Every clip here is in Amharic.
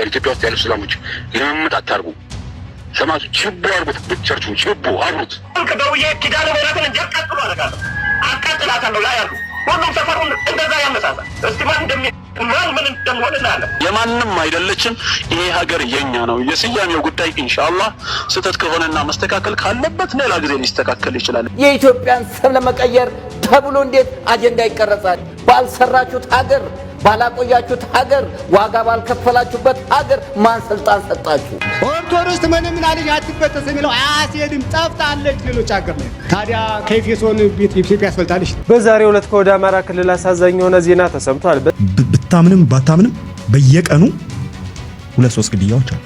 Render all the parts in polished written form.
ኢትዮጵያ ውስጥ ያሉ እስላሞች ልምምጥ አታርጉ። ሰማቱ ችቦ አርጉት፣ ብቻችሁን ችቦ አብሩት። ከደውዬ ኪዳነ ምህረትን እንጂ አቃጥሎ አደርጋለሁ፣ አቃጥላታለሁ። ላይ ያሉ ሁሉም ሰፈሩን እንደዛ ያመሳሳል። እስቲ ማን ምን እንደምሆን እናያለን። የማንም አይደለችም። ይሄ ሀገር የኛ ነው። የስያሜው ጉዳይ ኢንሻአላህ ስህተት ከሆነና መስተካከል ካለበት ሌላ ጊዜ ሊስተካከል ይችላል። የኢትዮጵያን ስም ለመቀየር ተብሎ እንዴት አጀንዳ ይቀረጻል? ባልሰራችሁት ሀገር፣ ባላቆያችሁት ሀገር፣ ዋጋ ባልከፈላችሁበት ሀገር ማን ስልጣን ሰጣችሁ? ኦርቶዶክስ ምንም አለኝ አትበጠስ የሚለው አያስሄድም። ጠፍታለች ሌሎች ሀገር ላይ። ታዲያ ከኤፌሶን ቤት ኢትዮጵያ ያስፈልጣለች። በዛሬው ዕለት ከወደ አማራ ክልል አሳዛኝ የሆነ ዜና ተሰምቷል። ብታምንም ባታምንም በየቀኑ 2-3 ግድያዎች አሉ።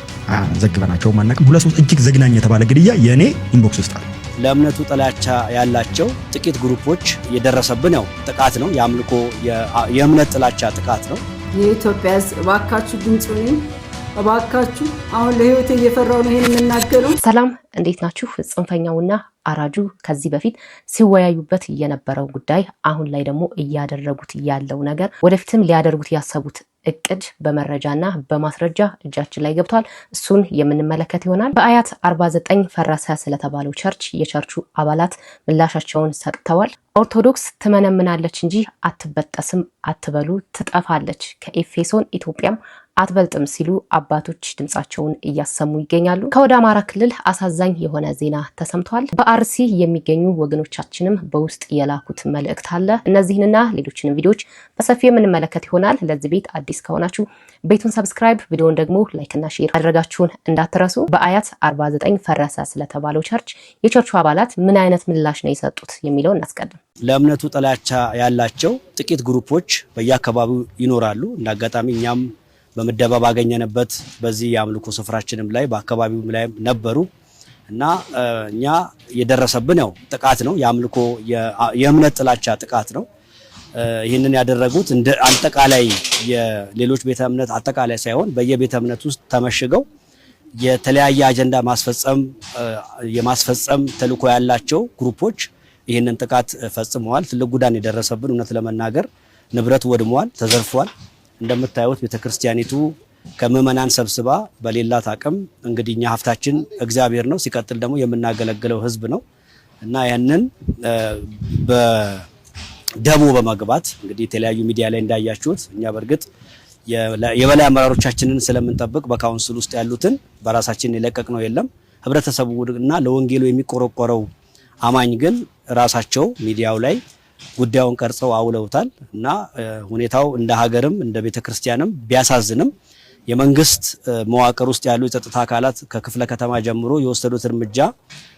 ዘግበናቸው ማናቀም 2-3 እጅግ ዘግናኝ የተባለ ግድያ የኔ ኢንቦክስ ውስጥ አለ። ለእምነቱ ጥላቻ ያላቸው ጥቂት ግሩፖች የደረሰብን ነው ጥቃት ነው። የአምልኮ የእምነት ጥላቻ ጥቃት ነው። የኢትዮጵያ ሕዝብ እባካችሁ ድምጹ ነኝ፣ እባካችሁ አሁን ለህይወት እየፈራው ነው ይሄን የምናገረው። ሰላም እንዴት ናችሁ? ጽንፈኛውና አራጁ ከዚህ በፊት ሲወያዩበት የነበረው ጉዳይ አሁን ላይ ደግሞ እያደረጉት ያለው ነገር ወደፊትም ሊያደርጉት ያሰቡት እቅድ በመረጃና በማስረጃ እጃችን ላይ ገብቷል። እሱን የምንመለከት ይሆናል። በአያት 49 ፈረሰ ስለተባለው ቸርች የቸርቹ አባላት ምላሻቸውን ሰጥተዋል። ኦርቶዶክስ ትመነምናለች እንጂ አትበጠስም አትበሉ፣ ትጠፋለች፣ ከኤፌሶን ኢትዮጵያም አትበልጥም ሲሉ አባቶች ድምጻቸውን እያሰሙ ይገኛሉ። ከወደ አማራ ክልል አሳዛኝ የሆነ ዜና ተሰምቷል። በአርሲ የሚገኙ ወገኖቻችንም በውስጥ የላኩት መልእክት አለ። እነዚህንና ሌሎችንም ቪዲዮዎች በሰፊው የምንመለከት ይሆናል። ለዚህ ቤት አዲስ ከሆናችሁ ቤቱን ሰብስክራይብ፣ ቪዲዮውን ደግሞ ላይክና ሼር ማድረጋችሁን እንዳትረሱ። በአያት 49 ፈረሰ ስለተባለው ቸርች የቸርቹ አባላት ምን አይነት ምላሽ ነው የሰጡት የሚለውን እናስቀድም። ለእምነቱ ጥላቻ ያላቸው ጥቂት ግሩፖች በየአካባቢው ይኖራሉ። እንዳጋጣሚ እኛም በመደባ ባገኘንበት በዚህ የአምልኮ ስፍራችንም ላይ በአካባቢውም ላይ ነበሩ እና እኛ የደረሰብን ነው ጥቃት ነው። የአምልኮ የእምነት ጥላቻ ጥቃት ነው። ይህንን ያደረጉት እንደ አጠቃላይ የሌሎች ቤተ እምነት አጠቃላይ ሳይሆን በየቤተ እምነት ውስጥ ተመሽገው የተለያየ አጀንዳ የማስፈጸም ተልዕኮ ያላቸው ግሩፖች ይህንን ጥቃት ፈጽመዋል። ትልቅ ጉዳት የደረሰብን እውነት ለመናገር ንብረት ወድሟል፣ ተዘርፏል። እንደምታዩት ቤተክርስቲያኒቱ ከምዕመናን ሰብስባ በሌላት አቅም እንግዲህ እኛ ሀብታችን እግዚአብሔር ነው፣ ሲቀጥል ደግሞ የምናገለግለው ህዝብ ነው እና ያንን በደሞ በመግባት እንግዲህ የተለያዩ ሚዲያ ላይ እንዳያችሁት እኛ በርግጥ የበላይ አመራሮቻችንን ስለምንጠብቅ በካውንስል ውስጥ ያሉትን በራሳችን የለቀቅነው የለም። ህብረተሰቡና ለወንጌሉ የሚቆረቆረው አማኝ ግን ራሳቸው ሚዲያው ላይ ጉዳዩን ቀርጸው አውለውታል እና ሁኔታው እንደ ሀገርም እንደ ቤተክርስቲያንም ቢያሳዝንም የመንግስት መዋቅር ውስጥ ያሉ የጸጥታ አካላት ከክፍለ ከተማ ጀምሮ የወሰዱት እርምጃ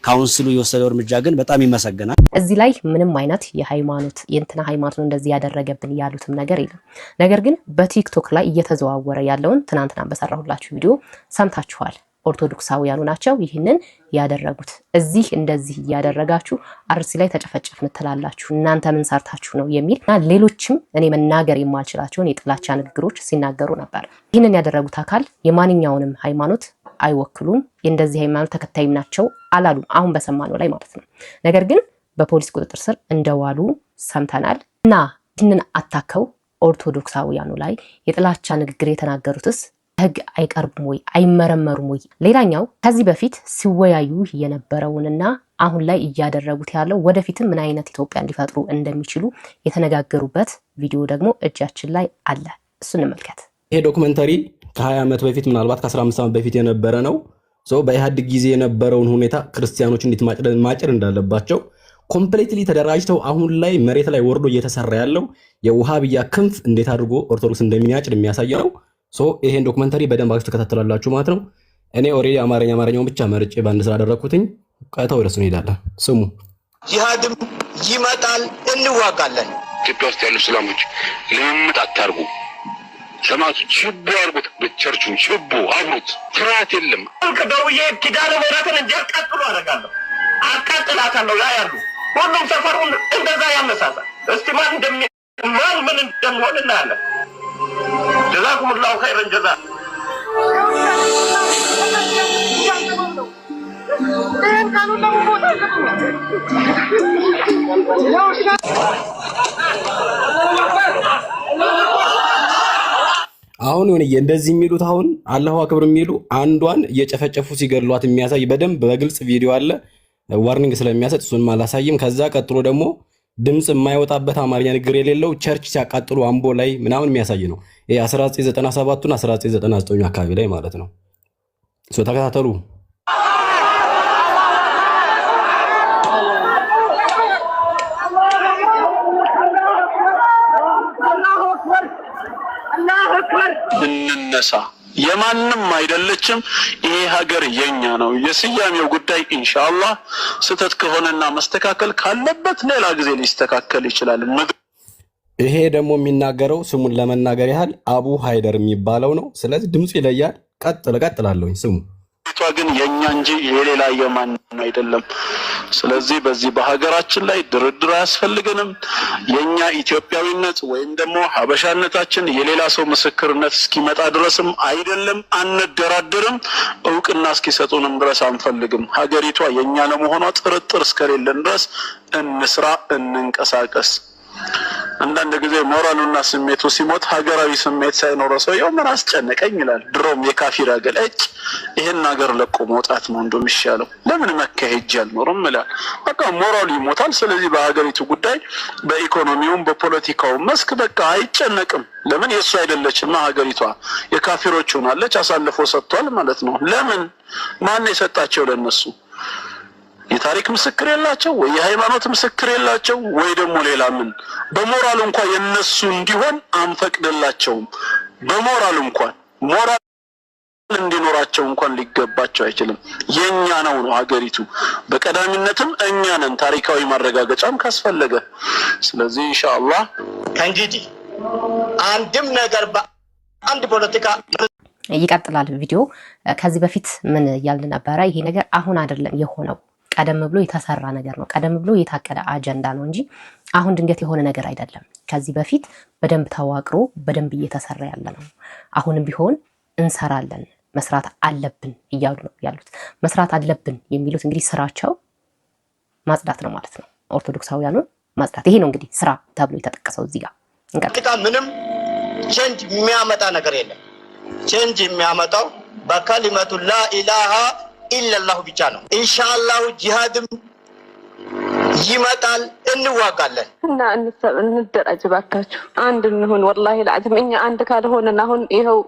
ካውንስሉ የወሰደው እርምጃ ግን በጣም ይመሰገናል። እዚህ ላይ ምንም አይነት የሃይማኖት የእንትና ሃይማኖት እንደዚህ ያደረገብን ያሉትም ነገር የለም። ነገር ግን በቲክቶክ ላይ እየተዘዋወረ ያለውን ትናንትና በሰራሁላችሁ ቪዲዮ ሰምታችኋል። ኦርቶዶክሳውያኑ ናቸው ይህንን ያደረጉት። እዚህ እንደዚህ ያደረጋችሁ አርሲ ላይ ተጨፈጨፍን ትላላችሁ፣ እናንተ ምን ሰርታችሁ ነው የሚልና ሌሎችም እኔ መናገር የማልችላቸውን የጥላቻ ንግግሮች ሲናገሩ ነበር። ይህንን ያደረጉት አካል የማንኛውንም ሃይማኖት አይወክሉም፣ የእንደዚህ ሃይማኖት ተከታይም ናቸው አላሉም፣ አሁን በሰማነው ላይ ማለት ነው። ነገር ግን በፖሊስ ቁጥጥር ስር እንደዋሉ ሰምተናል እና ይህንን አታከው ኦርቶዶክሳውያኑ ላይ የጥላቻ ንግግር የተናገሩትስ ህግ አይቀርቡም ወይ አይመረመሩም ወይ? ሌላኛው ከዚህ በፊት ሲወያዩ የነበረውንና አሁን ላይ እያደረጉት ያለው ወደፊትም ምን አይነት ኢትዮጵያ እንዲፈጥሩ እንደሚችሉ የተነጋገሩበት ቪዲዮ ደግሞ እጃችን ላይ አለ። እሱን እንመልከት። ይሄ ዶክመንተሪ ከ20 ዓመት በፊት ምናልባት ከ15 ዓመት በፊት የነበረ ነው። በኢህአዴግ ጊዜ የነበረውን ሁኔታ ክርስቲያኖች እንዴት ማጭር እንዳለባቸው ኮምፕሊትሊ ተደራጅተው አሁን ላይ መሬት ላይ ወርዶ እየተሰራ ያለው የውሃብያ ክንፍ እንዴት አድርጎ ኦርቶዶክስ እንደሚያጭር የሚያሳይ ነው። ይሄን ዶክመንተሪ በደንብ አክስተ ተከታተላላችሁ ማለት ነው። እኔ ኦሬዲ አማርኛውን ብቻ መርጬ ባንድ ስራ አደረኩትኝ። ቀጣው ወደሱ እንሄዳለን። ስሙ፣ ጂሃድም ይመጣል፣ እንዋጋለን። ኢትዮጵያ ውስጥ ያሉ እስላሞች ልምምጥ አታርጉ። ሰማቱ ችቦ አርጉት፣ በቸርቹን ችቦ አብሩት። ፍርሃት የለም። ከደውዬ ኪዳነ ምህረትን እንጂ አቃጥሎ አደርጋለሁ፣ አቃጥላታለሁ። ላይ ያሉ ሁሉም ሰፈሩን እንደዛ ያመሳሳል። እስቲ ማን ምን እንደምሆን እናያለን። جزاكم الله خيرا جزاء አሁን ሆነ እንደዚህ የሚሉት አሁን አላሁ አክበር የሚሉ አንዷን እየጨፈጨፉ ሲገድሏት የሚያሳይ በደንብ በግልጽ ቪዲዮ አለ። ዋርኒንግ ስለሚያሰጥ እሱን ማላሳይም። ከዛ ቀጥሎ ደግሞ ድምጽ የማይወጣበት አማርኛ ንግግር የሌለው ቸርች ሲያቃጥሉ አምቦ ላይ ምናምን የሚያሳይ ነው። ይሄ 1997 እና 1999 አካባቢ ላይ ማለት ነው። ተከታተሉ። እንነሳ። የማንም አይደለችም። ይሄ ሀገር የኛ ነው። የስያሜው ጉዳይ ኢንሻአላህ ስተት ከሆነና መስተካከል ካለበት ሌላ ጊዜ ሊስተካከል ይችላል። ይሄ ደግሞ የሚናገረው ስሙን ለመናገር ያህል አቡ ሃይደር የሚባለው ነው። ስለዚህ ድምፁ ይለያል። ቀጥላለሁ ስሙ ግን የኛ እንጂ የሌላ የማንም አይደለም። ስለዚህ በዚህ በሀገራችን ላይ ድርድር አያስፈልገንም። የኛ ኢትዮጵያዊነት ወይም ደግሞ ሀበሻነታችን የሌላ ሰው ምስክርነት እስኪመጣ ድረስም አይደለም፣ አንደራደርም። እውቅና እስኪሰጡንም ድረስ አንፈልግም። ሀገሪቷ የኛ ለመሆኗ ጥርጥር እስከሌለን ድረስ እንስራ፣ እንንቀሳቀስ። አንዳንድ ጊዜ ሞራሉና ስሜቱ ሲሞት ሀገራዊ ስሜት ሳይኖረው ሰውየው ምን አስጨነቀኝ ይላል። ድሮም የካፊር አገለጭ ይሄን ሀገር ለቆ መውጣት ነው እንደሚሻለው። ለምን መካሄጅ አልኖርም ይላል። በቃ ሞራሉ ይሞታል። ስለዚህ በሀገሪቱ ጉዳይ በኢኮኖሚውም በፖለቲካው መስክ በቃ አይጨነቅም። ለምን የሱ አይደለችማ ሀገሪቷ የካፊሮች ሆናለች። አሳልፎ ሰጥቷል ማለት ነው። ለምን ማን የሰጣቸው ለነሱ? የታሪክ ምስክር የላቸው ወይ የሃይማኖት ምስክር የላቸው ወይ ደግሞ ሌላ ምን? በሞራል እንኳን የነሱ እንዲሆን አንፈቅድላቸውም። በሞራል እንኳን ሞራል እንዲኖራቸው እንኳን ሊገባቸው አይችልም። የኛ ነው ሀገሪቱ። በቀዳሚነትም እኛ ነን፣ ታሪካዊ ማረጋገጫም ካስፈለገ። ስለዚህ ኢንሻአላህ ከእንግዲህ አንድም ነገር በአንድ ፖለቲካ ይቀጥላል ቪዲዮ። ከዚህ በፊት ምን ያልን ነበረ? ይሄ ነገር አሁን አይደለም የሆነው፣ ቀደም ብሎ የተሰራ ነገር ነው። ቀደም ብሎ የታቀደ አጀንዳ ነው እንጂ አሁን ድንገት የሆነ ነገር አይደለም። ከዚህ በፊት በደንብ ተዋቅሮ በደንብ እየተሰራ ያለ ነው። አሁንም ቢሆን እንሰራለን፣ መስራት አለብን እያሉ ነው ያሉት። መስራት አለብን የሚሉት እንግዲህ ስራቸው ማጽዳት ነው ማለት ነው። ኦርቶዶክሳውያኑን ማጽዳት፣ ይሄ ነው እንግዲህ ስራ ተብሎ የተጠቀሰው እዚህ ጋር። ምንም ቼንጅ የሚያመጣ ነገር የለም። ቼንጅ የሚያመጣው በከሊመቱ ላኢላሃ ኢላላሁ ብቻ ነው። ኢንሻአላህ ጂሃድም ይመጣል፣ እንዋጋለን እና እንደራጅ ባካችሁ፣ አንድ እንሁን። ወላሂ ለአጅም እኛ አንድ ካልሆነን አሁን ይኸው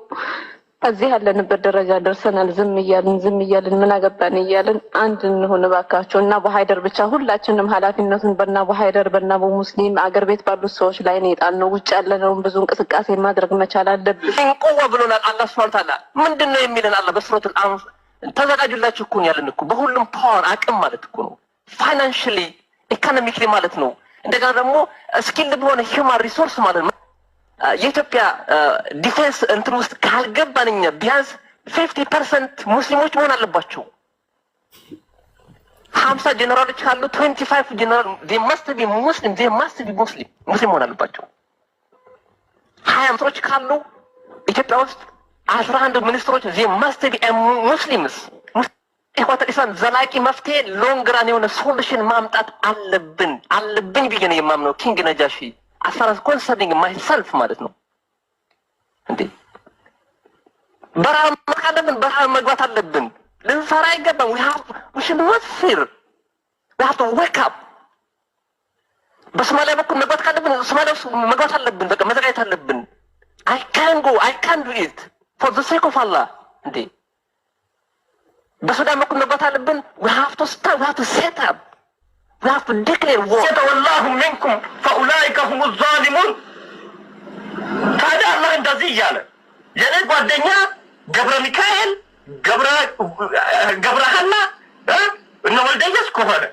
እዚህ ያለንበት ደረጃ ደርሰናል። ዝም እያልን ምን አገባን እያልን አንድ እንሁን ባካችሁ። እና በሃይደር ብቻ ሁላችንም ኃላፊነቱን በእናቡ ሃይደር በእናቡ ሙስሊም አገር ቤት ባሉት ሰዎች ላይ ነው የጣልነው። ውጭ ያለነውን ብዙ እንቅስቃሴ ማድረግ መቻል አለብን። እንቆዋ ብሎናል አላህ ሱብሓነሁ ወተዓላ። ምንድነው የሚለን አላህ በሱረቱል አንፍ? ተዘጋጁላችሁ እኮ ያለን እኮ በሁሉም ፓወር አቅም ማለት እኮ ነው። ፋይናንሻሊ ኢኮኖሚክሊ ማለት ነው። እንደገና ደግሞ ስኪል በሆነ ሂውማን ሪሶርስ ማለት ነው። የኢትዮጵያ ዲፌንስ እንትን ውስጥ ካልገባን እኛ ቢያንስ 50% ሙስሊሞች መሆን አለባቸው። 50 ጀነራሎች ካሉ 25 ጀነራል they must be ሙስሊም መሆን አለባቸው። 20 ሚኒስትሮች ካሉ ኢትዮጵያ ውስጥ 11 ሚኒስትሮች they must be ሙስሊምስ። ኢኳተር ኢስላም ዘላቂ መፍትሄ ሎንግ ራን የሆነ ሶሉሽን ማምጣት አለብን ብዬ ነው የማምነው። ኪንግ ነጃሺ as far as concerning myself ማለት ነው። እንዴ በረሃ መግባት አለብን። ልንሰራ አይገባም። we should not fear. we have to wake up. በሶማሊያ በኩል መግባት ካለብን ሶማሊያ ውስጥ መግባት አለብን። በቃ መዘጋጀት አለብን። I can do it for the sake of Allah. እንዴ በሱዳን በኩል መግባት አለብን። we have to start, we have to set up, we have to declare war. ወላሁ ሚንኩም ፈኡላኢከ ሁሙ ዛሊሙን። ታዲያ አላህ እንደዚህ እያለ የኔ ጓደኛ ገብረ ሚካኤል ገብረ ሐና እነ ወልደየስ ከሆነ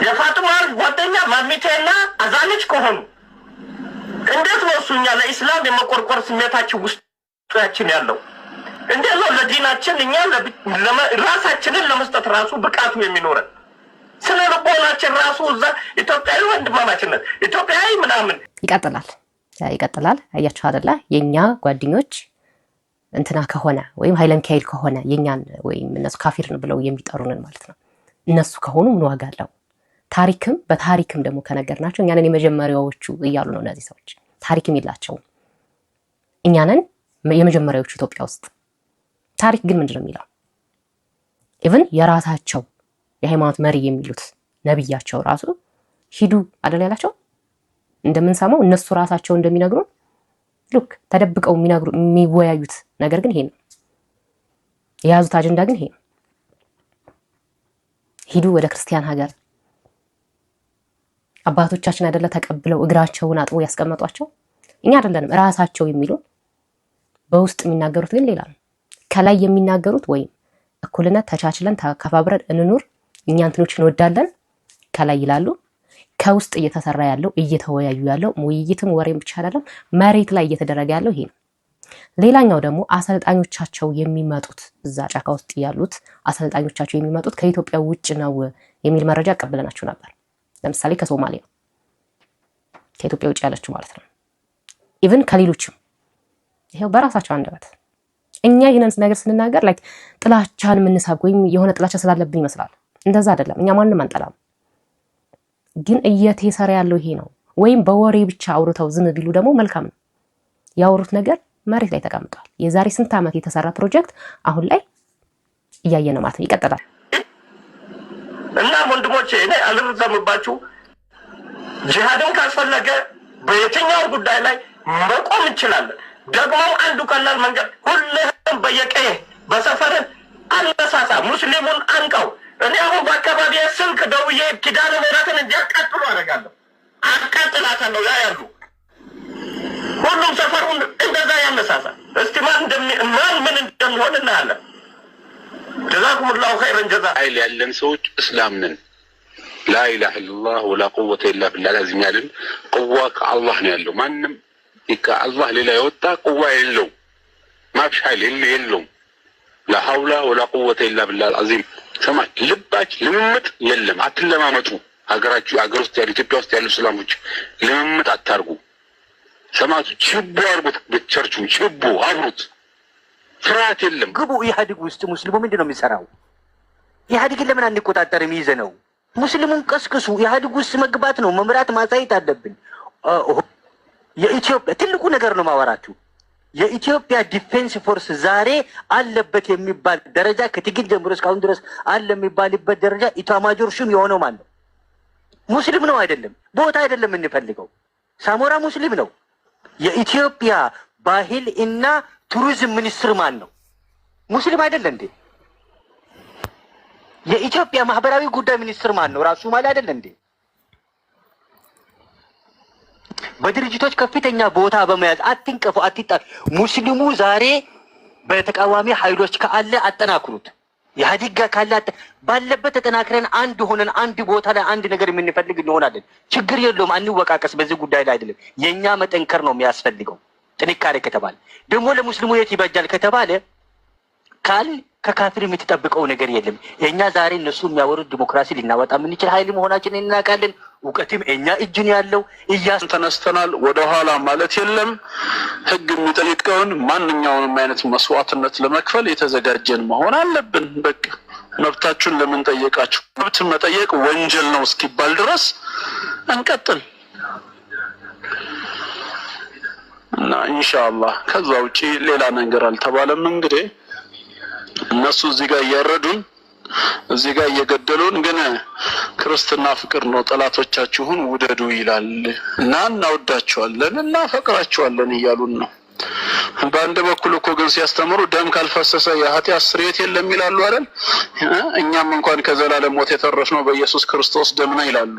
የፋጡማ ጓደኛ ማሚቴና አዛነች ከሆኑ እንዴት ነው እሱኛ ለኢስላም የመቆርቆር ስሜታችን ውስጣችን ያለው? እንዴት ነው ለዲናችን እኛ ራሳችንን ለመስጠት ራሱ ብቃቱ የሚኖረን? ስለ ልቦናችን ራሱ እዛ ኢትዮጵያዊ ወንድማማችነት ኢትዮጵያዊ ምናምን ይቀጥላል። አያችሁ አይደለ? የኛ ጓደኞች እንትና ከሆነ ወይም ኃይለ ሚካኤል ከሆነ የኛን ወይም እነሱ ካፊርን ብለው የሚጠሩንን ማለት ነው። እነሱ ከሆኑ ምን ዋጋ አለው? በታሪክም ደግሞ ከነገርናቸው እኛንን የመጀመሪያዎቹ እያሉ ነው እነዚህ ሰዎች። ታሪክም የላቸውም። እኛ ነን የመጀመሪያዎቹ ኢትዮጵያ ውስጥ። ታሪክ ግን ምንድነው የሚለው? ኢቭን የራሳቸው የሃይማኖት መሪ የሚሉት ነብያቸው ራሱ ሂዱ አይደል ያላቸው? እንደምንሰማው እነሱ ራሳቸው እንደሚነግሩን ሉክ ተደብቀው የሚወያዩት ነገር ግን ይሄ ነው። የያዙት አጀንዳ ግን ይሄ ነው። ሂዱ ወደ ክርስቲያን ሀገር። አባቶቻችን አይደለ ተቀብለው እግራቸውን አጥቦ ያስቀመጧቸው? እኛ አይደለንም ራሳቸው የሚሉን። በውስጥ የሚናገሩት ግን ሌላ ነው። ከላይ የሚናገሩት ወይም እኩልነት፣ ተቻችለን ተከባብረን እንኑር፣ እኛ እንትኖች እንወዳለን ከላይ ይላሉ። ከውስጥ እየተሰራ ያለው እየተወያዩ ያለው ውይይትም ወሬም ብቻ አይደለም፣ መሬት ላይ እየተደረገ ያለው ይሄ ነው። ሌላኛው ደግሞ አሰልጣኞቻቸው የሚመጡት እዛ ጫካ ውስጥ ያሉት አሰልጣኞቻቸው የሚመጡት ከኢትዮጵያ ውጭ ነው የሚል መረጃ ቀብለናችሁ ነበር። ለምሳሌ ከሶማሌ ነው፣ ከኢትዮጵያ ውጭ ያለችው ማለት ነው። ኢቭን ከሌሎችም ይሄው በራሳቸው አንደበት እኛ ይሄንን ነገር ስንናገር ላይክ ጥላቻን የምንሰብክ ወይም የሆነ ጥላቻ ስላለብን ይመስላል። እንደዛ አይደለም። እኛ ማንንም አንጠላም፣ ግን እየተሰራ ያለው ይሄ ነው። ወይም በወሬ ብቻ አውርተው ዝም ቢሉ ደግሞ መልካም ነው። ያወሩት ነገር መሬት ላይ ተቀምጧል። የዛሬ ስንት ዓመት የተሰራ ፕሮጀክት አሁን ላይ እያየን ነው ማለት ነው። ይቀጥላል። እና ወንድሞቼ እኔ አልረዘምባችሁ። ጂሃድን ካስፈለገ በየትኛው ጉዳይ ላይ መቆም እንችላለን። ደግሞ አንዱ ቀላል መንገድ ሁሉም በየቀየ በሰፈርን አነሳሳ፣ ሙስሊሙን አንቀው። እኔ አሁን በአካባቢ ስልክ ደውዬ ኪዳነ ምሕረትን እንዲያቃጥሉ አደርጋለሁ፣ አቃጥላታለሁ። ያ ያሉ ሁሉም ሰፈሩን እንደዛ ያነሳሳ። እስቲ ማን ምን እንደሚሆን እናያለን። ጀዛኩሙላሁ ኸይረን ጀዛ። ኃይል ያለን ሰዎች እስላም ነን። ላኢላሀ ኢለላህ ወላ ቁወተ ኢላ ቢላህ ላዚም ያለን ቁዋ ከአላህ ነው ያለው። ማንም ከአላህ ሌላ የወጣ ቁዋ የለው፣ ማፍሽ ኃይል የለውም። ላ ሐውላ ወላ ቁወተ ኢላ ቢላህ አልዓዚም። ሰማ ልባች ልምምጥ የለም። አትለማመጡ። ሀገራችሁ ሀገር ውስጥ ያሉ ኢትዮጵያ ውስጥ ያሉ እስላሞች ልምምጥ አታርጉ። ሰማቱ ችቦ አርጉት፣ በቸርቹ ችቦ አብሩት። ፍርሃት የለም። ግቡ። ኢህአዴግ ውስጥ ሙስሊሙ ምንድን ነው የሚሰራው? ኢህአዴግን ለምን አንቆጣጠርም? ይዘ ነው ሙስሊሙን ቀስቅሱ። ኢህአዴግ ውስጥ መግባት ነው፣ መምራት ማሳየት አለብን። የኢትዮጵያ ትልቁ ነገር ነው ማወራችሁ። የኢትዮጵያ ዲፌንስ ፎርስ ዛሬ አለበት የሚባል ደረጃ ከትግል ጀምሮ እስካሁን ድረስ አለ የሚባልበት ደረጃ ኢታማጆር ሹም የሆነው ማን ነው? ሙስሊም ነው አይደለም? ቦታ አይደለም የምንፈልገው። ሳሞራ ሙስሊም ነው። የኢትዮጵያ ባህል እና ቱሪዝም ሚኒስትር ማን ነው? ሙስሊም አይደለ እንዴ? የኢትዮጵያ ማህበራዊ ጉዳይ ሚኒስትር ማን ነው? ራሱ ማለት አይደለ እንዴ? በድርጅቶች ከፍተኛ ቦታ በመያዝ አትንቀፉ፣ አትጣሉ። ሙስሊሙ ዛሬ በተቃዋሚ ኃይሎች ካለ አጠናክሩት። ኢህአዴግ ጋር ካለ ባለበት ተጠናክረን አንድ ሆነን አንድ ቦታ ላይ አንድ ነገር የምንፈልግ እንሆናለን። ችግር የለውም፣ አንወቃቀስ። በዚህ ጉዳይ ላይ አይደለም። የኛ መጠንከር ነው የሚያስፈልገው። ጥንካሬ ከተባለ ደግሞ ለሙስሊሙ የት ይበጃል ከተባለ ከካፊር የምትጠብቀው ነገር የለም። እኛ ዛሬ እነሱ የሚያወሩት ዲሞክራሲ ሊናወጣ የምንችል ኃይል መሆናችንን እናውቃለን። እውቀትም እኛ እጅን ያለው ተነስተናል። ወደኋላ ማለት የለም። ህግ የሚጠይቀውን ማንኛውንም አይነት መስዋዕትነት ለመክፈል የተዘጋጀን መሆን አለብን። በቃ መብታችሁን ለምን ጠየቃችሁ? መብት መጠየቅ ወንጀል ነው እስኪባል ድረስ እንቀጥል እና ኢንሻአላህ ከዛ ውጪ ሌላ ነገር አልተባለም። እንግዲህ እነሱ እዚህ ጋር እያረዱን እዚህ ጋር እየገደሉን፣ ግን ክርስትና ፍቅር ነው፣ ጠላቶቻችሁን ውደዱ ይላል እና እናወዳቸዋለን እናፈቅራቸዋለን እያሉን ነው። በአንድ በኩል እኮ ግን ሲያስተምሩ ደም ካልፈሰሰ የኃጢአት ስርየት የለም ይላሉ አይደል? እኛም እንኳን ከዘላለም ሞት የተረፍነው በኢየሱስ ክርስቶስ ደም ነው ይላሉ።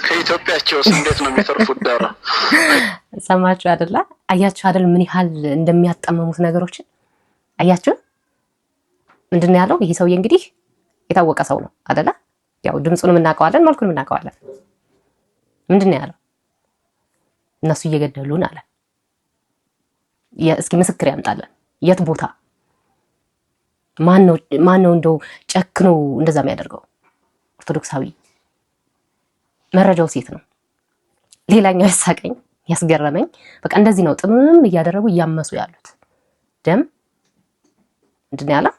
ከኢትዮጵያቸውስ እንዴት ነው የሚተርፉት? ዳራ ሰማችሁ አይደል? አያችሁ አይደል? ምን ያህል እንደሚያጣመሙት ነገሮችን አያችሁ። ምንድነው ያለው? ይሄ ሰውዬ እንግዲህ የታወቀ ሰው ነው አይደለ? ያው ድምጹንም እናውቀዋለን፣ መልኩንም እናውቀዋለን። ምንድነው ያለው? እነሱ እየገደሉን አለ። እስኪ ምስክር ያምጣለን። የት ቦታ ማን ነው እንደው ጨክኖ እንደዛ የሚያደርገው? ኦርቶዶክሳዊ መረጃው ሴት ነው። ሌላኛው ያሳቀኝ ያስገረመኝ በቃ እንደዚህ ነው ጥምም እያደረጉ እያመሱ ያሉት። ደም ምንድነው ያለው?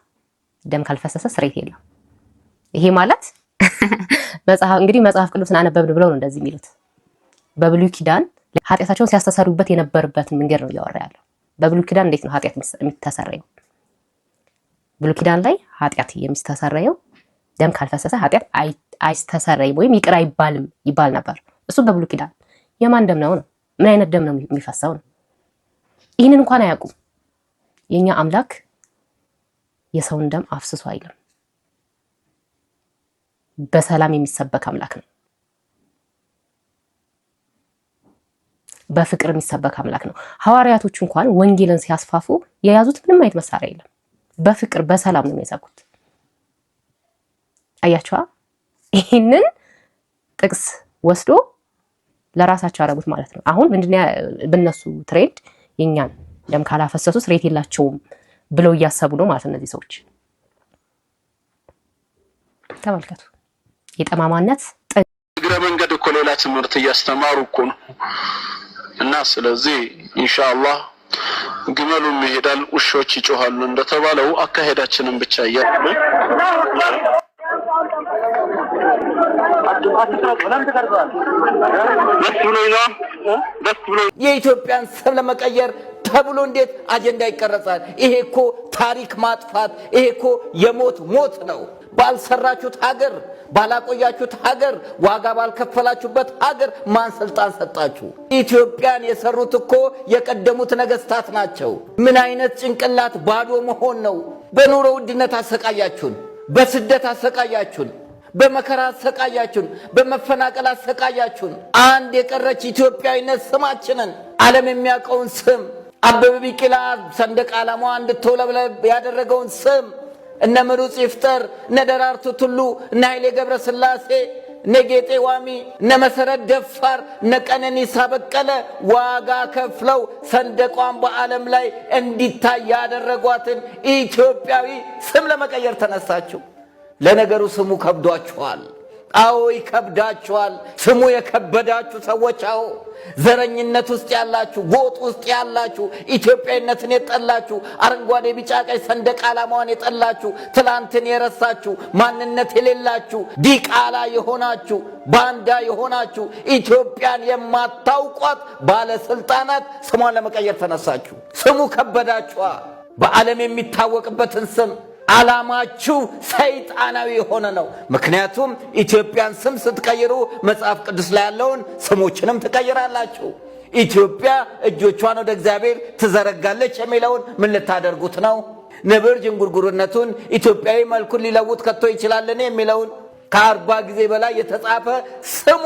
ደም ካልፈሰሰ ስርየት የለም። ይሄ ማለት መጽሐፍ ቅዱስን አነበብን ብለው ነው እንደዚህ የሚሉት። በብሉይ ኪዳን ኃጢአታቸውን ሲያስተሰሩበት የነበረበትን መንገድ ነው እያወራ ያለው። በብሉይ ኪዳን እንዴት ነው ኃጢአት የሚተሰረየው? ብሉይ ኪዳን ላይ ኃጢአት የሚስተሰረየው ደም ካልፈሰሰ ኃጢአት አይስተሰረይም ወይም ይቅር አይባልም ይባል ነበር። እሱ በብሉይ ኪዳን የማን ደም ነው? ምን አይነት ደም ነው የሚፈሰው ነው? ይህንን እንኳን አያውቁም። የኛ አምላክ የሰውን ደም አፍስሶ አይልም። በሰላም የሚሰበክ አምላክ ነው። በፍቅር የሚሰበክ አምላክ ነው። ሐዋርያቶች እንኳን ወንጌልን ሲያስፋፉ የያዙት ምንም አይነት መሳሪያ የለም። በፍቅር በሰላም ነው የሚሰብኩት። አያቸዋ ይህንን ጥቅስ ወስዶ ለራሳቸው አረጉት ማለት ነው። አሁን ምንድነው በእነሱ ትሬንድ የኛን ደም ካላፈሰሱ ስሬት የላቸውም ብለው እያሰቡ ነው ማለት ነው እነዚህ ሰዎች። ተመልከቱ የጠማማነት እግረ መንገድ እኮ ሌላ ትምህርት እያስተማሩ እኮ ነው። እና ስለዚህ ኢንሻአላህ ግመሉም ይሄዳል ውሾች ይጮሃሉ እንደተባለው አካሄዳችንን ብቻ ያያሉ። የኢትዮጵያን ስም ለመቀየር ተብሎ እንዴት አጀንዳ ይቀረጻል? ይሄ እኮ ታሪክ ማጥፋት፣ ይሄ እኮ የሞት ሞት ነው። ባልሰራችሁት ሀገር፣ ባላቆያችሁት ሀገር፣ ዋጋ ባልከፈላችሁበት ሀገር ማን ስልጣን ሰጣችሁ? ኢትዮጵያን የሰሩት እኮ የቀደሙት ነገስታት ናቸው። ምን አይነት ጭንቅላት ባዶ መሆን ነው? በኑሮ ውድነት አሰቃያችሁን፣ በስደት አሰቃያችሁን፣ በመከራ አሰቃያችሁን፣ በመፈናቀል አሰቃያችሁን። አንድ የቀረች ኢትዮጵያዊነት ስማችንን ዓለም የሚያውቀውን ስም አበበ ቢቂላ ሰንደቅ ዓላማዋ እንድትውለበለብ ያደረገውን ስም እነ ምሩጽ ይፍጠር፣ እነ ደራርቱ ቱሉ፣ እነ ኃይሌ ገብረስላሴ፣ እነ ጌጤ ዋሚ፣ እነ መሰረት ደፋር፣ እነ ቀነኒሳ በቀለ ዋጋ ከፍለው ሰንደቋን በዓለም ላይ እንዲታይ ያደረጓትን ኢትዮጵያዊ ስም ለመቀየር ተነሳችሁ። ለነገሩ ስሙ ከብዷችኋል። አዎ ይከብዳችኋል። ስሙ የከበዳችሁ ሰዎች፣ አዎ ዘረኝነት ውስጥ ያላችሁ፣ ጎጥ ውስጥ ያላችሁ፣ ኢትዮጵያዊነትን የጠላችሁ፣ አረንጓዴ ቢጫ ቀይ ሰንደቅ ዓላማዋን የጠላችሁ፣ ትላንትን የረሳችሁ፣ ማንነት የሌላችሁ፣ ዲቃላ የሆናችሁ፣ ባንዳ የሆናችሁ፣ ኢትዮጵያን የማታውቋት ባለስልጣናት ስሟን ለመቀየር ተነሳችሁ። ስሙ ከበዳችኋ። በዓለም የሚታወቅበትን ስም ዓላማችሁ ሰይጣናዊ የሆነ ነው። ምክንያቱም ኢትዮጵያን ስም ስትቀይሩ መጽሐፍ ቅዱስ ላይ ያለውን ስሞችንም ትቀይራላችሁ። ኢትዮጵያ እጆቿን ወደ እግዚአብሔር ትዘረጋለች የሚለውን ምን ልታደርጉት ነው? ነብር ጅንጉርጉርነቱን ኢትዮጵያዊ መልኩን ሊለውጥ ከቶ ይችላልን የሚለውን ከ40 ጊዜ በላይ የተጻፈ ስሟ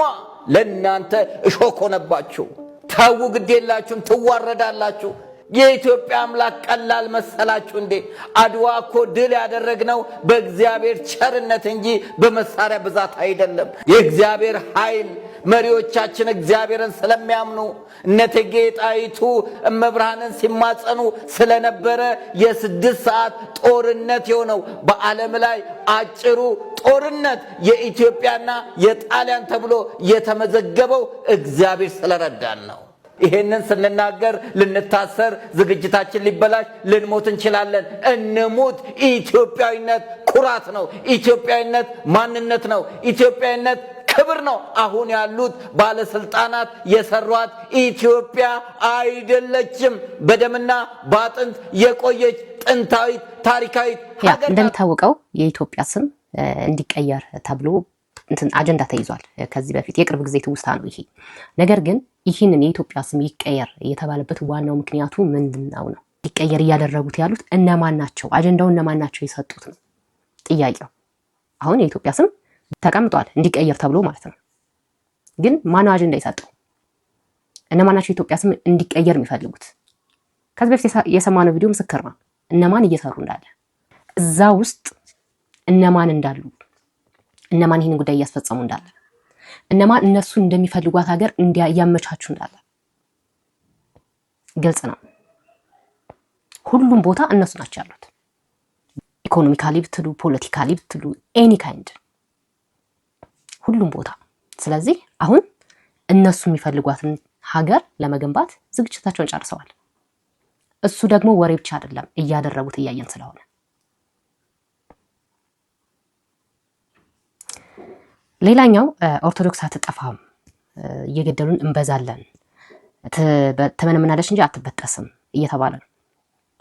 ለእናንተ እሾክ ሆነባችሁ። ተው፣ ግድ የላችሁም፣ ትዋረዳላችሁ። የኢትዮጵያ አምላክ ቀላል መሰላችሁ እንዴ? አድዋ እኮ ድል ያደረግነው በእግዚአብሔር ቸርነት እንጂ በመሳሪያ ብዛት አይደለም። የእግዚአብሔር ኃይል መሪዎቻችን እግዚአብሔርን ስለሚያምኑ እነ እቴጌ ጣይቱ እመብርሃንን ሲማጸኑ ስለነበረ የ6 ሰዓት ጦርነት የሆነው በዓለም ላይ አጭሩ ጦርነት የኢትዮጵያና የጣሊያን ተብሎ የተመዘገበው እግዚአብሔር ስለረዳን ነው። ይሄንን ስንናገር ልንታሰር፣ ዝግጅታችን ሊበላሽ፣ ልንሞት እንችላለን። እንሙት። ኢትዮጵያዊነት ኩራት ነው። ኢትዮጵያዊነት ማንነት ነው። ኢትዮጵያዊነት ክብር ነው። አሁን ያሉት ባለስልጣናት የሰሯት ኢትዮጵያ አይደለችም። በደምና በአጥንት የቆየች ጥንታዊት ታሪካዊት ሀገር። እንደሚታወቀው የኢትዮጵያ ስም እንዲቀየር ተብሎ አጀንዳ ተይዟል። ከዚህ በፊት የቅርብ ጊዜ ትውስታ ነው ይሄ። ነገር ግን ይህንን የኢትዮጵያ ስም ይቀየር የተባለበት ዋናው ምክንያቱ ምንድነው ነው? ይቀየር እያደረጉት ያሉት እነማን ናቸው? አጀንዳውን እነማን ናቸው የሰጡት ነው ጥያቄው። አሁን የኢትዮጵያ ስም ተቀምጧል እንዲቀየር ተብሎ ማለት ነው። ግን ማነው አጀንዳ የሰጠው? እነማን ናቸው የኢትዮጵያ ስም እንዲቀየር የሚፈልጉት? ከዚህ በፊት የሰማነው ቪዲዮ ምስክር ነው። እነማን እየሰሩ እንዳለ፣ እዛ ውስጥ እነማን እንዳሉ፣ እነማን ይህን ጉዳይ እያስፈጸሙ እንዳለ፣ እነማን እነሱ እንደሚፈልጓት ሀገር እያመቻቹ እንዳለ ግልጽ ነው። ሁሉም ቦታ እነሱ ናቸው ያሉት። ኢኮኖሚካሊ ብትሉ፣ ፖለቲካሊ ብትሉ፣ ኤኒ ካይንድ ሁሉም ቦታ። ስለዚህ አሁን እነሱ የሚፈልጓትን ሀገር ለመገንባት ዝግጅታቸውን ጨርሰዋል። እሱ ደግሞ ወሬ ብቻ አይደለም እያደረጉት እያየን ስለሆነ ሌላኛው ኦርቶዶክስ አትጠፋም፣ እየገደሉን እንበዛለን፣ ተመነምናለች እንጂ አትበጠስም እየተባለ ነው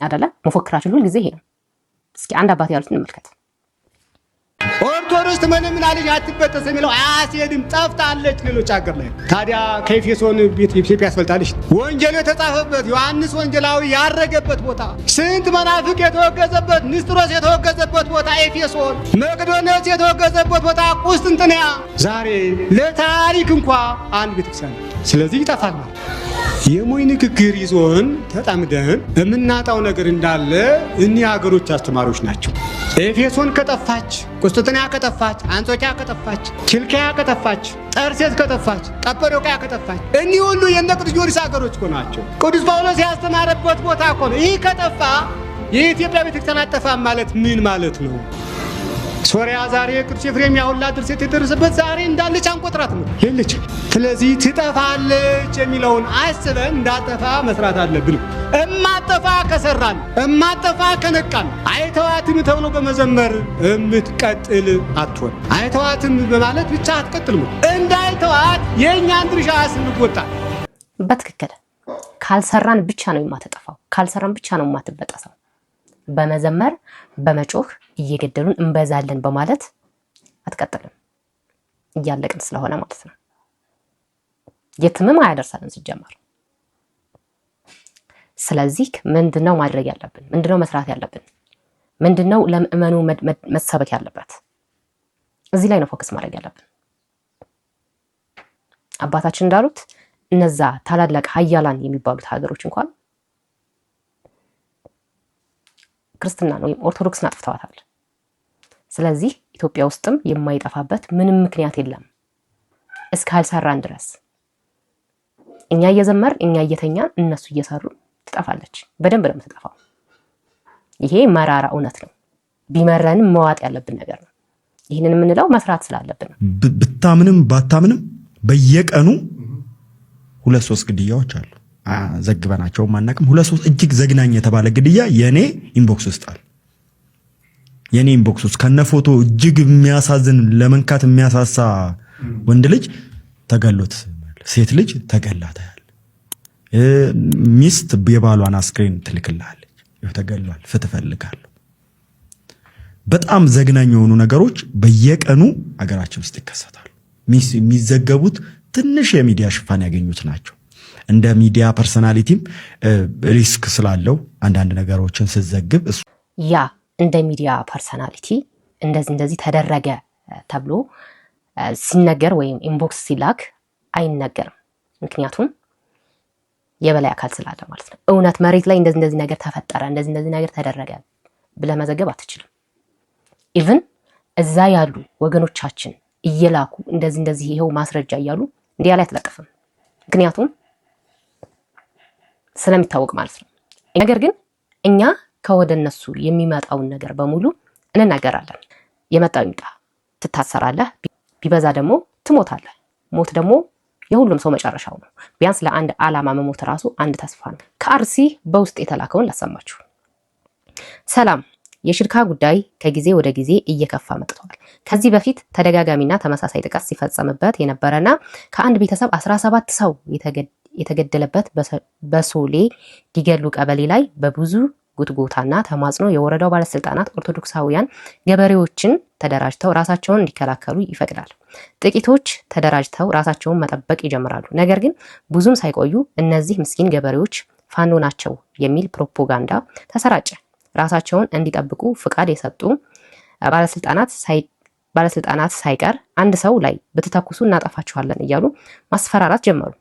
አይደለ? መፎክራችን ሁሉ ጊዜ ይሄ ነው። እስኪ አንድ አባት ያሉት እንመልከት። ኦርቶዶክስ ምናልሽ አትበጠስ የሚለው አያስሄድም፣ ጠፍታለች ሌሎች ሀገር ላይ። ታዲያ ከኤፌሶን ቤት ኢትዮጵያ ያስፈልጣለች። ወንጌሉ የተጻፈበት ዮሐንስ ወንጌላዊ ያረገበት ቦታ፣ ስንት መናፍቅ የተወገዘበት፣ ንስጥሮስ የተወገዘበት ቦታ ኤፌሶን፣ መቅዶኒዎስ የተወገዘበት ቦታ ቁስጥንጥንያ፣ ዛሬ ለታሪክ እንኳ አንድ ቤተክርስቲያን። ስለዚህ ይጠፋል ማለት የሞይ ንግግር ይዞን ተጣምደን የምናጣው ነገር እንዳለ እኒህ ሀገሮች አስተማሪዎች ናቸው። ኤፌሶን ከጠፋች፣ ቁስጥንጥንያ ከጠፋች፣ አንጾኪያ ከጠፋች፣ ኪልክያ ከጠፋች፣ ጠርሴስ ከጠፋች፣ ቀጰዶቅያ ከጠፋች፣ እኒህ ሁሉ የነ ቅዱስ ጊዮርጊስ ሀገሮች እኮ ናቸው። ቅዱስ ጳውሎስ ያስተማረበት ቦታ እኮ ነው። ይህ ከጠፋ የኢትዮጵያ ቤተክርስቲያን አጠፋም ማለት ምን ማለት ነው? ሶሪያ ዛሬ ቅዱስ ኤፍሬም ያሁላ ድርሰት የደረሰበት ዛሬ እንዳለች አንቆጥራት ነው የለች። ስለዚህ ትጠፋለች የሚለውን አስበን እንዳጠፋ መስራት አለብን። እማጠፋ ከሰራን፣ እማጠፋ ከነቃን፣ አይተዋትም ተብሎ በመዘመር እምትቀጥል አትሆን። አይተዋትም በማለት ብቻ አትቀጥልም። እንዳይተዋት የእኛን ድርሻ ስንወጣ በትክክል ካልሰራን ብቻ ነው የማትጠፋው። ካልሰራን ብቻ ነው የማትበጠሰው። በመዘመር በመጮህ እየገደሉን እንበዛለን በማለት አትቀጥልም። እያለቅን ስለሆነ ማለት ነው። የትምም አያደርሳልን ሲጀመር። ስለዚህ ምንድነው ማድረግ ያለብን? ምንድነው መስራት ያለብን? ምንድነው ለምእመኑ መሰበክ ያለበት? እዚህ ላይ ነው ፎከስ ማድረግ ያለብን። አባታችን እንዳሉት እነዛ ታላላቅ ሀያላን የሚባሉት ሀገሮች እንኳን ክርስትናን ወይም ኦርቶዶክስን አጥፍተዋታል። ስለዚህ ኢትዮጵያ ውስጥም የማይጠፋበት ምንም ምክንያት የለም እስካልሰራን ድረስ። እኛ እየዘመር እኛ እየተኛን እነሱ እየሰሩ ትጠፋለች። በደንብ ነው የምትጠፋው። ይሄ መራራ እውነት ነው። ቢመረንም መዋጥ ያለብን ነገር ነው። ይህንን የምንለው መስራት ስላለብን ነው። ብታምንም ባታምንም በየቀኑ 2-3 ግድያዎች አሉ። ዘግበናቸው ማናቅም 2-3 እጅግ ዘግናኝ የተባለ ግድያ የኔ ኢንቦክስ ውስጥ አለ። የኔ ኢንቦክስ ውስጥ ከነ ፎቶ እጅግ የሚያሳዝን ለመንካት የሚያሳሳ ወንድ ልጅ ተገሎት፣ ሴት ልጅ ተገላታል። ሚስት የባሏን አስክሬን ትልክልሃለች። ይሄ ተገሏል፣ ፍትህ ፈልጋለሁ። በጣም ዘግናኝ የሆኑ ነገሮች በየቀኑ አገራችን ውስጥ ይከሰታሉ። የሚዘገቡት ትንሽ የሚዲያ ሽፋን ያገኙት ናቸው። እንደ ሚዲያ ፐርሰናሊቲም ሪስክ ስላለው አንዳንድ ነገሮችን ስዘግብ ያ እንደ ሚዲያ ፐርሰናሊቲ እንደዚህ ተደረገ ተብሎ ሲነገር ወይም ኢንቦክስ ሲላክ አይነገርም። ምክንያቱም የበላይ አካል ስላለ ማለት ነው። እውነት መሬት ላይ እንደዚህ ነገር ተፈጠረ፣ እንደዚህ ነገር ተደረገ ብለህ መዘገብ አትችልም። ኢቭን እዛ ያሉ ወገኖቻችን እየላኩ እንደዚህ ይሄው ማስረጃ እያሉ እንዲያ ላይ አትለጥፍም። ምክንያቱም ስለሚታወቅ ማለት ነው። ነገር ግን እኛ ከወደ እነሱ የሚመጣውን ነገር በሙሉ እንናገራለን። የመጣው ይምጣ፣ ትታሰራለህ፣ ቢበዛ ደግሞ ትሞታለህ። ሞት ደግሞ የሁሉም ሰው መጨረሻው ነው። ቢያንስ ለአንድ ዓላማ መሞት ራሱ አንድ ተስፋ ነው። ከአርሲ በውስጥ የተላከውን ላሰማችሁ። ሰላም። የሽርካ ጉዳይ ከጊዜ ወደ ጊዜ እየከፋ መጥቷል። ከዚህ በፊት ተደጋጋሚና ተመሳሳይ ጥቃት ሲፈጸምበት የነበረና ከአንድ ቤተሰብ 17 ሰው የተገደለበት በሶሌ ዲገሉ ቀበሌ ላይ በብዙ ጉትጎታና ተማጽኖ የወረዳው ባለስልጣናት ኦርቶዶክሳውያን ገበሬዎችን ተደራጅተው ራሳቸውን እንዲከላከሉ ይፈቅዳል። ጥቂቶች ተደራጅተው ራሳቸውን መጠበቅ ይጀምራሉ። ነገር ግን ብዙም ሳይቆዩ እነዚህ ምስኪን ገበሬዎች ፋኖ ናቸው የሚል ፕሮፓጋንዳ ተሰራጨ። ራሳቸውን እንዲጠብቁ ፍቃድ የሰጡ ባለስልጣናት ሳይቀር አንድ ሰው ላይ ብትተኩሱ እናጠፋችኋለን እያሉ ማስፈራራት ጀመሩ።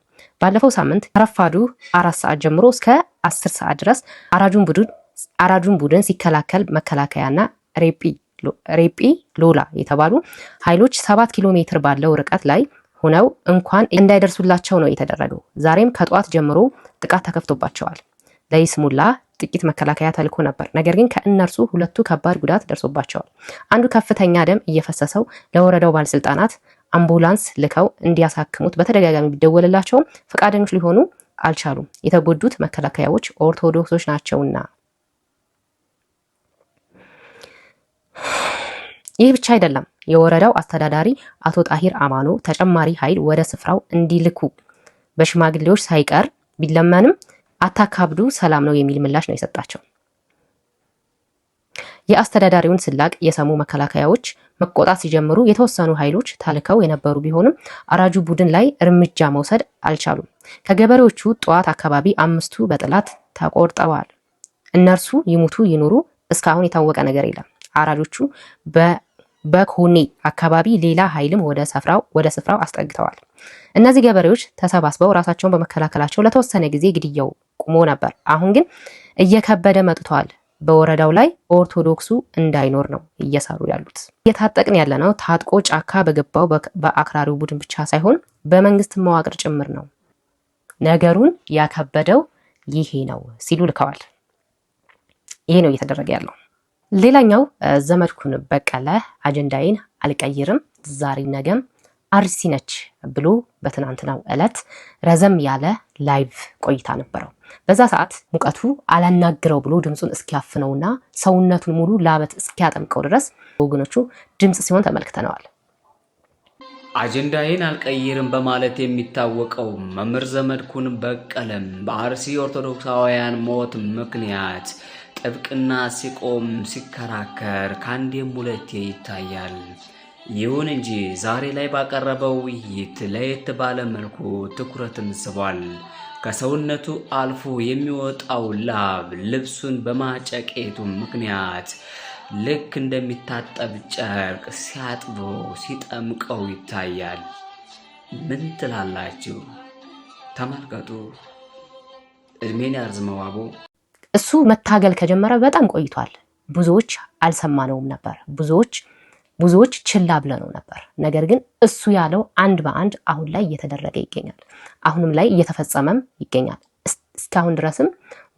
ባለፈው ሳምንት ከረፋዱ 4 ሰዓት ጀምሮ እስከ 10 ሰዓት ድረስ አራጁን ቡድን ሲከላከል መከላከያና ሬጲ ሎላ የተባሉ ኃይሎች 7 ኪሎ ሜትር ባለው ርቀት ላይ ሆነው እንኳን እንዳይደርሱላቸው ነው የተደረገው። ዛሬም ከጧት ጀምሮ ጥቃት ተከፍቶባቸዋል። ለይስሙላ ጥቂት መከላከያ ተልኮ ነበር። ነገር ግን ከእነርሱ 2 ከባድ ጉዳት ደርሶባቸዋል። አንዱ ከፍተኛ ደም እየፈሰሰው ለወረዳው ባለስልጣናት አምቡላንስ ልከው እንዲያሳክሙት በተደጋጋሚ ቢደወልላቸውም ፈቃደኞች ሊሆኑ አልቻሉም። የተጎዱት መከላከያዎች ኦርቶዶክሶች ናቸውና። ይህ ብቻ አይደለም። የወረዳው አስተዳዳሪ አቶ ጣሂር አማኖ ተጨማሪ ኃይል ወደ ስፍራው እንዲልኩ በሽማግሌዎች ሳይቀር ቢለመንም አታካብዱ፣ ሰላም ነው የሚል ምላሽ ነው የሰጣቸው። የአስተዳዳሪውን ስላቅ የሰሙ መከላከያዎች መቆጣት ሲጀምሩ የተወሰኑ ኃይሎች ታልከው የነበሩ ቢሆንም አራጁ ቡድን ላይ እርምጃ መውሰድ አልቻሉም። ከገበሬዎቹ ጠዋት አካባቢ 5ቱ በጥላት ተቆርጠዋል። እነርሱ ይሙቱ ይኑሩ እስካሁን የታወቀ ነገር የለም። አራጆቹ በኮኔ አካባቢ ሌላ ኃይልም ወደ ስፍራው አስጠግተዋል። እነዚህ ገበሬዎች ተሰባስበው ራሳቸውን በመከላከላቸው ለተወሰነ ጊዜ ግድያው ቆሞ ነበር። አሁን ግን እየከበደ መጥቷል። በወረዳው ላይ ኦርቶዶክሱ እንዳይኖር ነው እየሰሩ ያሉት። እየታጠቅን ያለነው ታጥቆ ጫካ በገባው በአክራሪው ቡድን ብቻ ሳይሆን በመንግስት መዋቅር ጭምር ነው። ነገሩን ያከበደው ይሄ ነው ሲሉ ልከዋል። ይሄ ነው እየተደረገ ያለው። ሌላኛው ዘመድኩን በቀለ አጀንዳዬን አልቀይርም ዛሬ ነገም አርሲ ነች ብሎ በትናንትናው ዕለት ረዘም ያለ ላይቭ ቆይታ ነበረው። በዛ ሰዓት ሙቀቱ አላናግረው ብሎ ድምጹን እስኪያፍነውና ሰውነቱን ሙሉ ላበት እስኪያጠምቀው ድረስ ወገኖቹ ድምጽ ሲሆን ተመልክተነዋል። አጀንዳዬን አልቀይርም በማለት የሚታወቀው መምህር ዘመድኩን በቀለም በአርሲ ኦርቶዶክሳውያን ሞት ምክንያት ጥብቅና ሲቆም ሲከራከር ከአንዴም ሁለቴ ይታያል። ይሁን እንጂ ዛሬ ላይ ባቀረበው ውይይት ለየት ባለ መልኩ ትኩረትን ስቧል። ከሰውነቱ አልፎ የሚወጣው ላብ ልብሱን በማጨቄቱ ምክንያት ልክ እንደሚታጠብ ጨርቅ ሲያጥበው ሲጠምቀው ይታያል። ምን ትላላችሁ? ተመልከቱ። እድሜን ያርዝመው አቦ። እሱ መታገል ከጀመረ በጣም ቆይቷል። ብዙዎች አልሰማነውም ነበር። ብዙዎች ችላ ብለነው ነበር። ነገር ግን እሱ ያለው አንድ በአንድ አሁን ላይ እየተደረገ ይገኛል። አሁንም ላይ እየተፈጸመም ይገኛል። እስካሁን ድረስም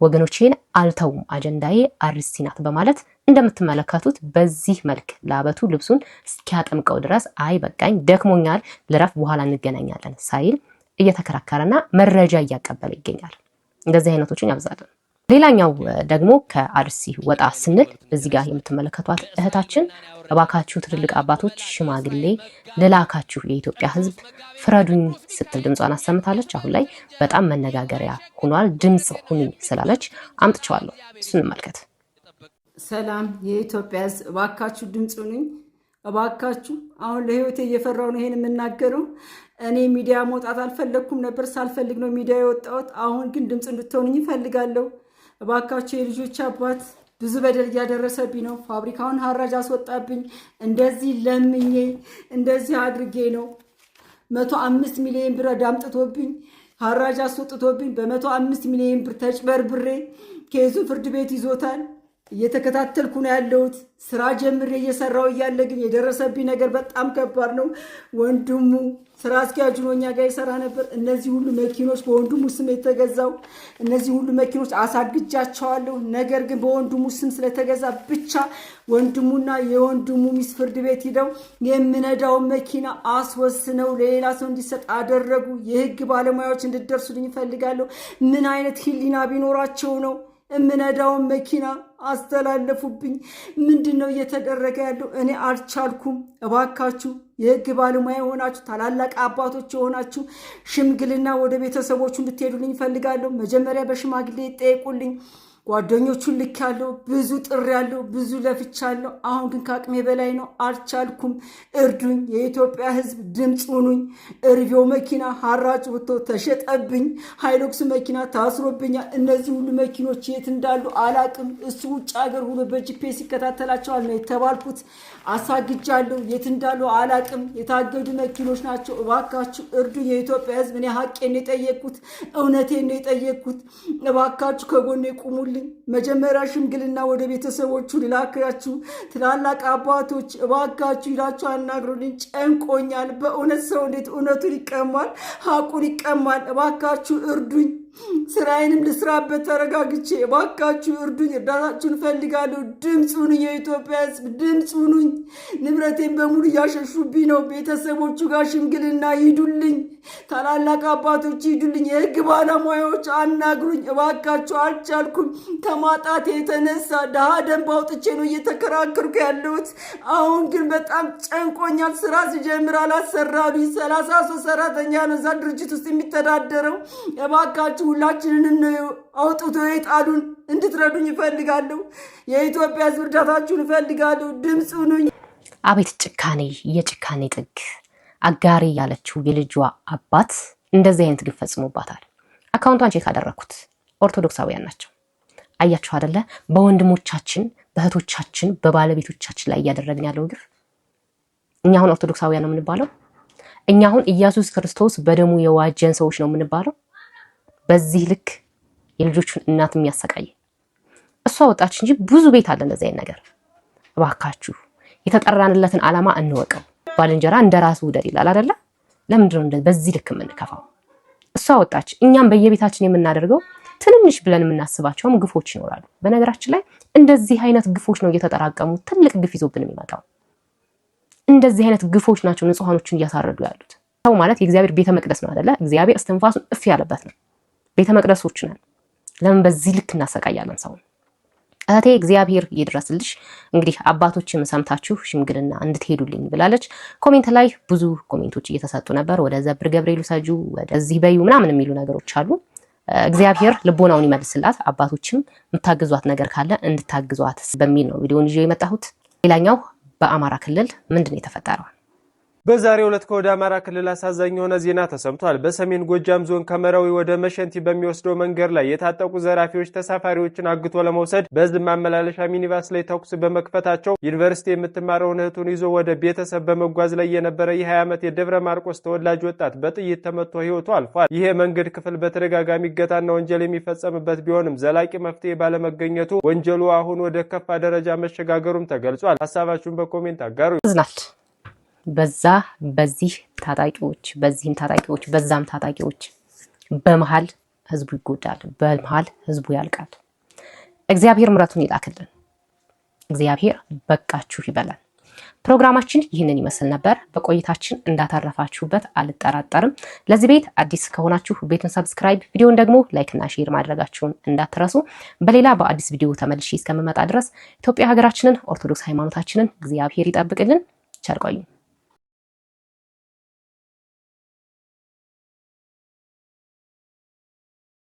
ወገኖቼን አልተውም፣ አጀንዳዬ አርሲ ናት በማለት እንደምትመለከቱት በዚህ መልክ ላበቱ ልብሱን እስኪያጠምቀው ድረስ አይ በቃኝ፣ ደክሞኛል፣ ልረፍ፣ በኋላ እንገናኛለን ሳይል እየተከራከረና መረጃ እያቀበለ ይገኛል። እንደዚህ አይነቶችን ያብዛልን። ሌላኛው ደግሞ ከአርሲ ወጣ ስንል እዚህ ጋር የምትመለከቷት እህታችን እባካችሁ ትልልቅ አባቶች ሽማግሌ ልላካችሁ የኢትዮጵያ ሕዝብ ፍረዱኝ ስትል ድምጿን አሰምታለች። አሁን ላይ በጣም መነጋገሪያ ሆኗል። ድምጽ ሁኑኝ ስላለች አምጥቼዋለሁ። እሱን እንመልከት። ሰላም የኢትዮጵያ ሕዝብ እባካችሁ ድምጽ ሁኑኝ እባካችሁ። አሁን ለህይወቴ እየፈራሁ ነው ይሄን የምናገረው። እኔ ሚዲያ መውጣት አልፈለኩም ነበር፣ ሳልፈልግ ነው ሚዲያ የወጣሁት። አሁን ግን ድምጽ እንድትሆኑኝ እፈልጋለሁ። እባካችሁ የልጆች አባት ብዙ በደል እያደረሰብኝ ነው። ፋብሪካውን ሀራጅ አስወጣብኝ። እንደዚህ ለምኜ እንደዚህ አድርጌ ነው 105 ሚሊዮን ብር ዳምጥቶብኝ ሀራጅ አስወጥቶብኝ በ105 ሚሊዮን ብር ተጭበርብሬ ኬዙ ፍርድ ቤት ይዞታል። እየተከታተልኩ ነው ያለሁት። ስራ ጀምሬ እየሰራው እያለ ግን የደረሰብኝ ነገር በጣም ከባድ ነው። ወንድሙ ስራ አስኪያጁ ነው፣ እኛ ጋር ይሰራ ነበር። እነዚህ ሁሉ መኪኖች በወንድሙ ስም የተገዛው እነዚህ ሁሉ መኪኖች አሳግጃቸዋለሁ። ነገር ግን በወንድሙ ስም ስለተገዛ ብቻ ወንድሙና የወንድሙ ሚስት ፍርድ ቤት ሂደው የምነዳውን መኪና አስወስነው ለሌላ ሰው እንዲሰጥ አደረጉ። የህግ ባለሙያዎች እንድደርሱልኝ ይፈልጋለሁ። ምን አይነት ህሊና ቢኖራቸው ነው እምነዳውን መኪና አስተላለፉብኝ? ምንድነው እየተደረገ ያለው? እኔ አልቻልኩም። እባካችሁ የህግ ባለሙያ የሆናችሁ ታላላቅ አባቶች የሆናችሁ ሽምግልና ወደ ቤተሰቦቹ እንድትሄዱልኝ ይፈልጋለሁ። መጀመሪያ በሽማግሌ ይጠየቁልኝ። ጓደኞቹን ልካለሁ፣ ብዙ ጥሬያለሁ፣ ብዙ ለፍቻለሁ። አሁን ግን ከአቅሜ በላይ ነው፣ አልቻልኩም። እርዱኝ። የኢትዮጵያ ህዝብ ድምፅ ሁኑኝ። እርቪው መኪና ሀራጭ ወጥቶ ተሸጠብኝ። ሃይሎክስ መኪና ታስሮብኛል። እነዚህ ሁሉ መኪኖች የት እንዳሉ አላቅም። እሱ ውጭ ሀገር ሁሉ በጂፒኤስ ይከታተላቸዋል ነው የተባልኩት። አሳግጃለሁ፣ የት እንዳሉ አላቅም። የታገዱ መኪኖች ናቸው። እባካችሁ እርዱኝ። የኢትዮጵያ ህዝብ እኔ ሀቄን ነው የጠየቅኩት፣ እውነቴን ነው የጠየቅኩት። እባካችሁ ከጎኔ ቁሙልኝ። መጀመሪያ ሽምግልና ወደ ቤተሰቦቹ ልላካችሁ። ትላላቅ አባቶች እባካችሁ ሂዳችሁ አናግሩልኝ። ጨንቆኛል በእውነት። ሰው እንዴት እውነቱን ይቀማል? ሀቁን ይቀማል? እባካችሁ እርዱኝ። ስራዬንም ልስራበት ተረጋግቼ። እባካችሁ እርዱኝ። እርዳታችሁን እፈልጋለሁ። ድምፅ ሁኑኝ። የኢትዮጵያ ህዝብ ድምፅ ሁኑኝ። ንብረቴን በሙሉ እያሸሹብኝ ነው። ቤተሰቦቹ ጋር ሽምግልና ሂዱልኝ። ታላላቅ አባቶች ሂዱልኝ። የህግ ባለሙያዎች አናግሩኝ እባካችሁ። አልቻልኩም። ከማጣቴ የተነሳ ድሃ ደንብ አውጥቼ ነው እየተከራከርኩ ያለሁት። አሁን ግን በጣም ጨንቆኛል። ስራ ሲጀምር አላሰራሉኝ። 33 ሰራተኛ ነው እዛ ድርጅት ውስጥ የሚተዳደረው። እባካችሁ እባካችሁ ሁላችንን አውጥቶ የጣሉን እንድትረዱኝ እፈልጋለሁ። የኢትዮጵያ ሕዝብ እርዳታችሁን እፈልጋለሁ። ድምፅ ሁኑኝ። አቤት ጭካኔ፣ የጭካኔ ጥግ። አጋሪ ያለችው የልጇ አባት እንደዚህ አይነት ግፍ ፈጽሞባታል። አካውንቷን ቼክ አደረኩት። ኦርቶዶክሳውያን ናቸው። አያችሁ አይደለ? በወንድሞቻችን በእህቶቻችን በባለቤቶቻችን ላይ እያደረግን ያለው ግፍ። እኛ አሁን ኦርቶዶክሳውያን ነው የምንባለው? እኛ አሁን ኢየሱስ ክርስቶስ በደሙ የዋጀን ሰዎች ነው የምንባለው? በዚህ ልክ የልጆቹን እናት የሚያሰቃይ እሷ ወጣች እንጂ ብዙ ቤት አለ እንደዚህ አይነት ነገር። እባካችሁ የተጠራንለትን ዓላማ እንወቀው። ባልንጀራ እንደራስ ውደድ ይላል አይደለ? ለምንድን ነው በዚህ ልክ የምንከፋው? እሷ ወጣች፣ እኛም በየቤታችን የምናደርገው ትንንሽ ብለን የምናስባቸውም ግፎች ይኖራሉ። በነገራችን ላይ እንደዚህ አይነት ግፎች ነው እየተጠራቀሙ ትልቅ ግፍ ይዞብን የሚመጣው። እንደዚህ አይነት ግፎች ናቸው ንጹሃኖችን እያሳረዱ ያሉት። ሰው ማለት የእግዚአብሔር ቤተ መቅደስ ነው አይደለ? እግዚአብሔር እስትንፋሱን እፍ ያለበት ነው። ቤተ መቅደሶች ነን። ለምን በዚህ ልክ እናሰቃያለን ሰውን? እህቴ እግዚአብሔር ይድረስልሽ። እንግዲህ አባቶችም ሰምታችሁ ሽምግልና እንድትሄዱልኝ ብላለች። ኮሜንት ላይ ብዙ ኮሜንቶች እየተሰጡ ነበር። ወደ ዘብር ገብርኤል ሰጁ ወደዚህ በዩ ምናምን የሚሉ ነገሮች አሉ። እግዚአብሔር ልቦናውን ይመልስላት። አባቶችም የምታግዟት ነገር ካለ እንድታግዟት በሚል ነው ቪዲዮን ይዤ የመጣሁት። ሌላኛው በአማራ ክልል ምንድን ነው የተፈጠረው? በዛሬው ዕለት ከወደ አማራ ክልል አሳዛኝ የሆነ ዜና ተሰምቷል። በሰሜን ጎጃም ዞን ከመራዊ ወደ መሸንቲ በሚወስደው መንገድ ላይ የታጠቁ ዘራፊዎች ተሳፋሪዎችን አግቶ ለመውሰድ በሕዝብ ማመላለሻ ሚኒባስ ላይ ተኩስ በመክፈታቸው ዩኒቨርሲቲ የምትማረውን እህቱን ይዞ ወደ ቤተሰብ በመጓዝ ላይ የነበረ የ20 ዓመት የደብረ ማርቆስ ተወላጅ ወጣት በጥይት ተመቶ ሕይወቱ አልፏል። ይሄ መንገድ ክፍል በተደጋጋሚ እገታና ወንጀል የሚፈጸምበት ቢሆንም ዘላቂ መፍትሄ ባለመገኘቱ ወንጀሉ አሁን ወደ ከፋ ደረጃ መሸጋገሩም ተገልጿል። ሀሳባችሁን በኮሜንት አጋሩ። በዛ በዚህ ታጣቂዎች በዚህም ታጣቂዎች በዛም ታጣቂዎች በመሃል ህዝቡ ይጎዳል፣ በመሃል ህዝቡ ያልቃል። እግዚአብሔር ምሕረቱን ይላክልን። እግዚአብሔር በቃችሁ ይበላል። ፕሮግራማችን ይህንን ይመስል ነበር። በቆይታችን እንዳታረፋችሁበት አልጠራጠርም። ለዚህ ቤት አዲስ ከሆናችሁ ቤቱን ሰብስክራይብ፣ ቪዲዮን ደግሞ ላይክ እና ሼር ማድረጋችሁን እንዳትረሱ። በሌላ በአዲስ ቪዲዮ ተመልሼ እስከምመጣ ድረስ ኢትዮጵያ ሀገራችንን ኦርቶዶክስ ሃይማኖታችንን እግዚአብሔር ይጠብቅልን። ቸር ቆዩ።